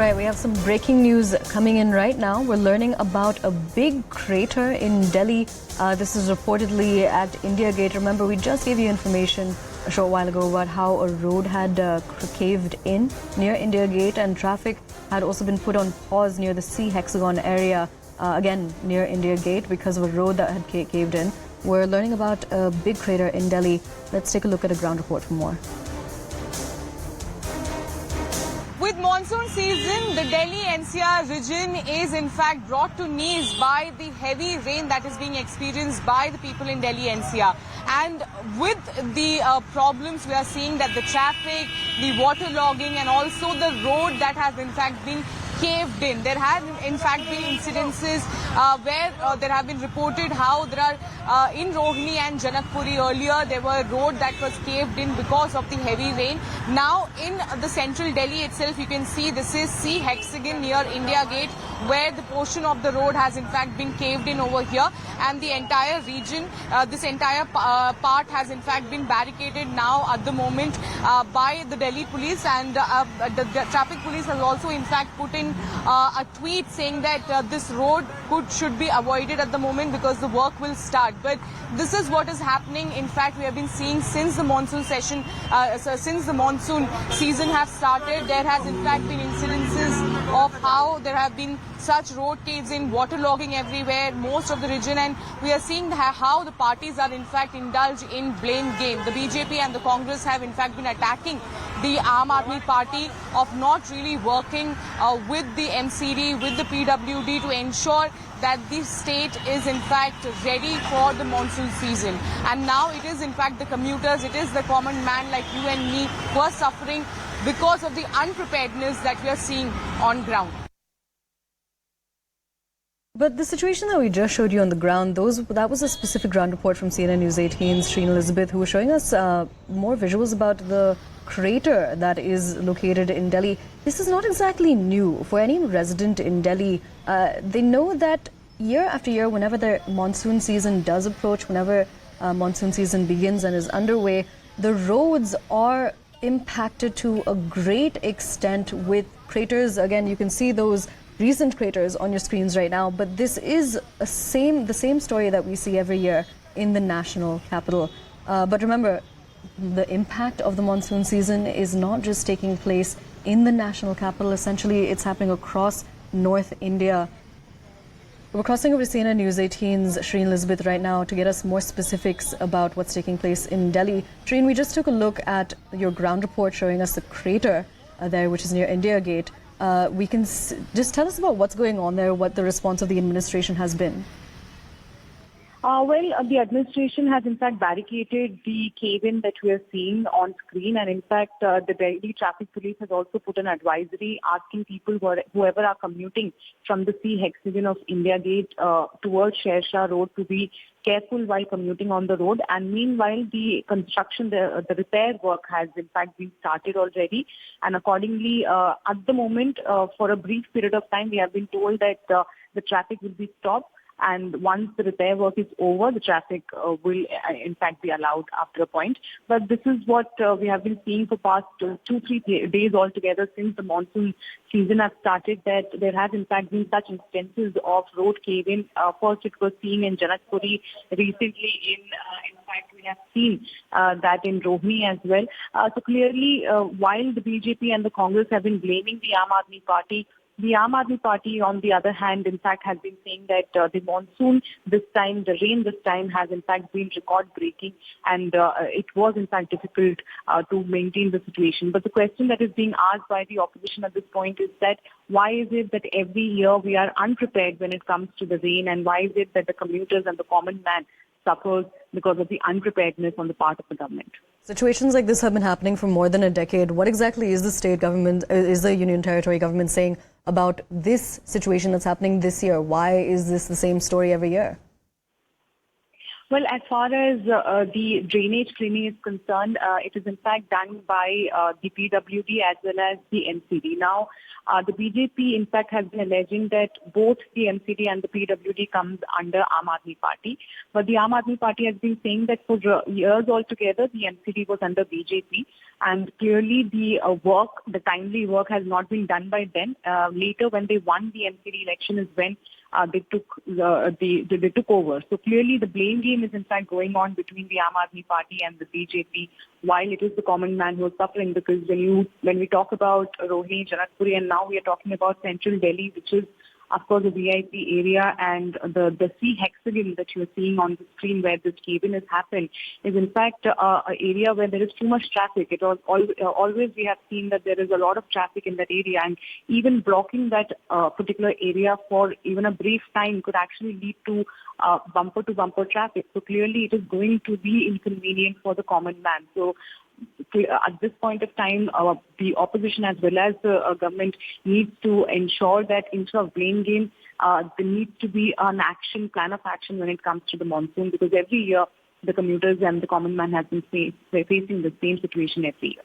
right, we have some breaking news coming in right now. We're learning about a big crater in Delhi. This is reportedly at India Gate. Remember, we just gave you information a short while ago about how a road had caved in near India Gate, and traffic had also been put on pause near the C hexagon area, again near India Gate, because of a road that had caved in. We're learning about a big crater in Delhi. Let's take a look at a ground report for more. With monsoon season, the Delhi NCR region is in fact brought to knees by the heavy rain that is being experienced by the people in Delhi NCR. And with the problems, we are seeing that the traffic, the waterlogging, and also the road that has in fact been caved in. There have in fact been incidences where there have been reported how there are in Rohini and Janakpuri earlier there were a road that was caved in because of the heavy rain. Now in the central Delhi itself, you can see this is C hexagon near India Gate, where the portion of the road has in fact been caved in over here, and the entire region, this entire part has in fact been barricaded now at the moment by the Delhi police, and the traffic police has also in fact put in a tweet saying that this road should be avoided at the moment because the work will start. But this is what is happening. In fact, we have been seeing since the monsoon session, since the monsoon season has started, there has in fact been incidences of how there have been such road caves in, waterlogging everywhere, most of the region, and we are seeing how the parties are in fact indulged in blame game. The BJP and the Congress have in fact been attacking the Aam Aadmi Party of not really working with the MCD, with the PWD to ensure that the state is in fact ready for the monsoon season. And now it is in fact the commuters, it is the common man like you and me who are suffering because of the unpreparedness that we are seeing on ground. But the situation that we just showed you on the ground, that was a specific ground report from CNN News 18's Shreen Elizabeth, who was showing us more visuals about the crater that is located in Delhi. This is not exactly new for any resident in Delhi. They know that year after year, whenever the monsoon season does approach, whenever monsoon season begins and is underway, the roads are impacted to a great extent with craters. Again, you can see those recent craters on your screens right now, but this is the same story that we see every year in the national capital. But remember, the impact of the monsoon season is not just taking place in the national capital. Essentially, it's happening across North India. We're crossing over to CNN News 18's Shreen Elizabeth right now to get us more specifics about what's taking place in Delhi. Shreen, we just took a look at your ground report showing us the crater there, which is near India Gate. We can just tell us about what's going on there, what the response of the administration has been. The administration has in fact barricaded the cave-in that we are seeing on screen, and in fact the Delhi Traffic Police has also put an advisory asking people, whoever are commuting from the C hexagon of India Gate towards Sher Shah Road, to be careful while commuting on the road. And meanwhile, the construction, the repair work has in fact been started already, and accordingly at the moment for a brief period of time we have been told that the traffic will be stopped. And once the repair work is over, the traffic will in fact be allowed after a point. But this is what we have been seeing for past 2-3 days altogether since the monsoon season has started, that there has in fact been such instances of road cave-in. First it was seen in Janakpuri, recently in fact we have seen that in Rohini as well. So clearly while the BJP and the Congress have been blaming the Aam Aadmi Party, the Aam Aadmi Party, on the other hand, in fact, has been saying that the monsoon this time, the rain this time has in fact been record-breaking, and it was in fact difficult to maintain the situation. But the question that is being asked by the opposition at this point is that why is it that every year we are unprepared when it comes to the rain, and why is it that the commuters and the common man suffers because of the unpreparedness on the part of the government? Situations like this have been happening for more than a decade. What exactly is the state government, is the Union Territory government saying about this situation that's happening this year? Why is this the same story every year? Well, as far as the drainage cleaning is concerned, it is in fact done by the PWD as well as the MCD. Now, the BJP in fact has been alleging that both the MCD and the PWD comes under Aam Aadmi Party. But the Aam Aadmi Party has been saying that for years altogether, the MCD was under BJP. And clearly the the timely work has not been done by them. Later when they won the MCD election is when they took over. So clearly the blame game is in fact going on between the Aam Aadmi Party and the BJP, while it is the common man who is suffering, because when we talk about Rohini, Janakpuri, and now we are talking about central Delhi, which is of course the VIP area, and the sea hexagon that you are seeing on the screen where this cave-in has happened is in fact an area where there is too much traffic. Always we have seen that there is a lot of traffic in that area, and even blocking that particular area for even a brief time could actually lead to bumper-to-bumper traffic. So clearly it is going to be inconvenient for the common man. So at this point of time, the opposition as well as the government needs to ensure that instead of blame game, there needs to be an plan of action when it comes to the monsoon, because every year the commuters and the common man has been facing the same situation every year.